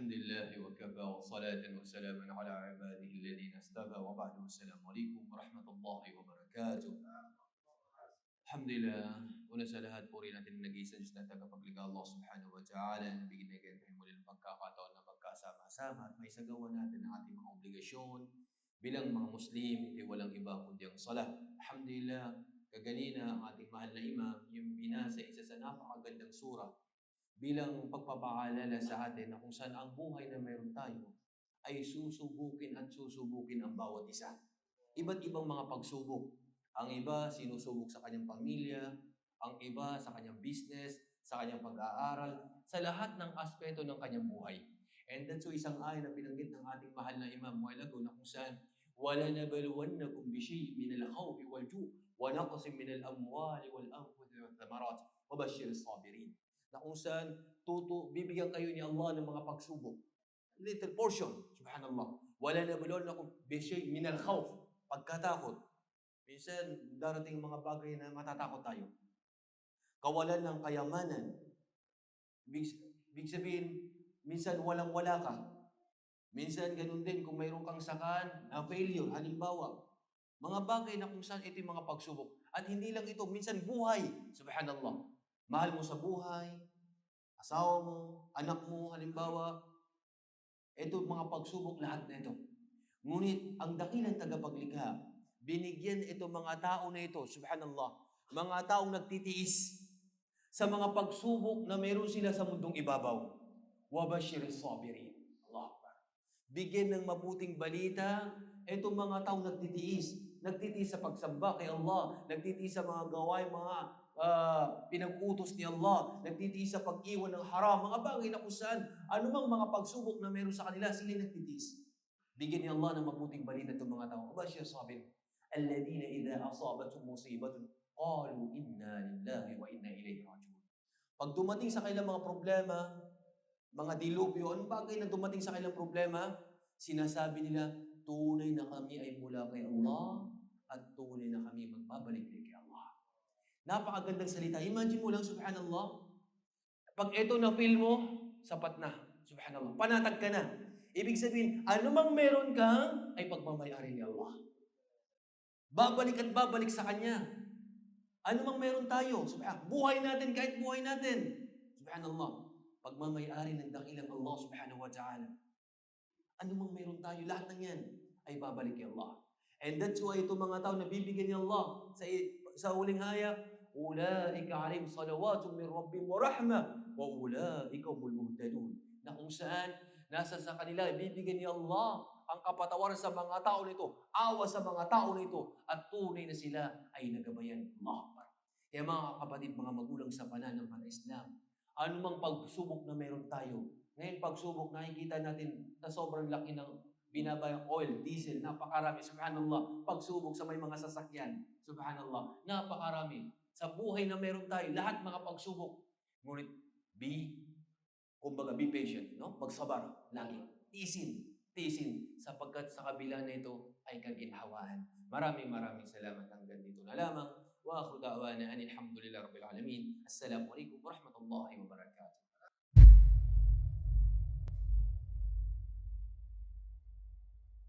الحمد لله وكفى وصلاة وسلاما على عباده الذين اصطفى وبعد السلام عليكم ورحمة الله وبركاته. Alhamdulillah, una sa lahat puri natin ang nag-iisa Diyos na tagapaglikha Allah subhanahu wa ta'ala na binigyan tayo muli ng pagkakataon na magkasama-sama at may sagawa natin ang ating mga obligasyon bilang mga Muslim, hindi walang iba kundi ang salah. Alhamdulillah, kaganina ang ating mahal na imam, yung binasa isa sa napakagandang surah bilang pagpapaalala sa atin na kung saan ang buhay na mayroon tayo ay susubukin at susubukin ang bawat isa. Iba't ibang mga pagsubok. Ang iba sinusubok sa kanyang pamilya, ang iba sa kanyang business, sa kanyang pag-aaral, sa lahat ng aspeto ng kanyang buhay. And that's so isang ayon na binanggit ng ating mahal na imam Mu'alago na kung saan وَلَنَبَلُوَنَّكُمْ بِشَيْءٍ مِنَ الْخَوْفِ وَالْجُوعِ وَنَقْصٍ مِنَ الْأَمْوَالِ وَالْأَنفُسِ وَالثَّمَرَاتِ وَبَشِّرِ الصَّابِرِينَ. Na kung saan bibigyan kayo ni Allah ng mga pagsubok. Little portion, subhanallah. وَلَنَبْلُوَنَّكُمْ بِشَيْءٍ مِنَ الْخَوْفِ. Pagkatakot. Minsan, darating mga bagay na matatakot tayo. Kawalan ng kayamanan. Big sabihin, minsan walang-wala ka. Minsan, ganun din kung mayroon kang sakan na failure, halimbawa. Mga bagay na kung saan ito yung mga pagsubok. At hindi lang ito, minsan buhay. Subhanallah. Mahal mo sa buhay, asawa mo, anak mo, halimbawa, ito mga pagsubok lahat na ito. Ngunit ang dakilang tagapaglikha, binigyan ito mga tao na ito, subhanallah, mga taong nagtitiis sa mga pagsubok na meron sila sa mundong ibabaw. وَبَشِّرِ الصَّابِرِينَ. Allah Akbar. Bigyan ng mabuting balita, itong mga taong nagtitiis sa pagsamba kay Allah, nagtitiis sa mga gawain, mga pinag-utos ni Allah, nagtitiis sa pag-iwan ng haram, mga bagay na kung saan, anumang mga pagsubok na meron sa kanila, sila nagtitiis. Bigyan ni Allah ng mabuting balita itong mga tao. Bashir sabir, alladhina idha asabatum musibatun, qalu inna lillahi wa inna ilayhi raji'un. Pag dumating sa kanilang mga problema, mga dilubyo, anong bagay na dumating sa kanilang problema, sinasabi nila, tunay na kami ay mula kay Allah at tunay na kami magbabalik kay Allah. Napakagandang salita. Imagine mo lang, subhanallah, pag ito na-feel mo, sapat na. Subhanallah. Panatag ka na. Ibig sabihin, anumang meron ka, ay pagmamayari ni Allah. Babalik at babalik sa Kanya. Anumang meron tayo, buhay natin kahit buhay natin. Subhanallah. Pagmamayari ng dakilang Allah subhanahu wa ta'ala. Anumang meron tayo, lahat ng yan ay babalik kay Allah. And that's why ito mga tao na bibigyan ni Allah sa huling hayop, ulaika alayhim salawatun min rabbihim wa rahmah wa ulaika humul muhtadun. Na kung saan nasa sa kanila bibigyan ni Allah ang kapatawaran sa mga tao nito, awa sa mga tao nito, at tunay na sila ay nagabayan. Allah Akbar. Kaya mga kapatid, mga magulang sa pananampalatayang Islam, anumang pagsubok na meron tayo, ngayon pagsubok nakikita natin na sobrang laki ng binabayang oil, diesel, napakarami, subhanallah. Pagsubok sa may mga sasakyan, subhanallah, napakarami. Sa buhay na meron tayo, lahat mga pagsubok. Ngunit, be patient, no? Magsabar, lagi. Tiisin, sapagkat sa kabila na ito ay kaginhawaan. Maraming salamat hanggang dito na lamang. Wa akhu da'wana anil hamdulillahi rabbil alamin. Assalamu alaikum warahmatullahi wabarakatuh.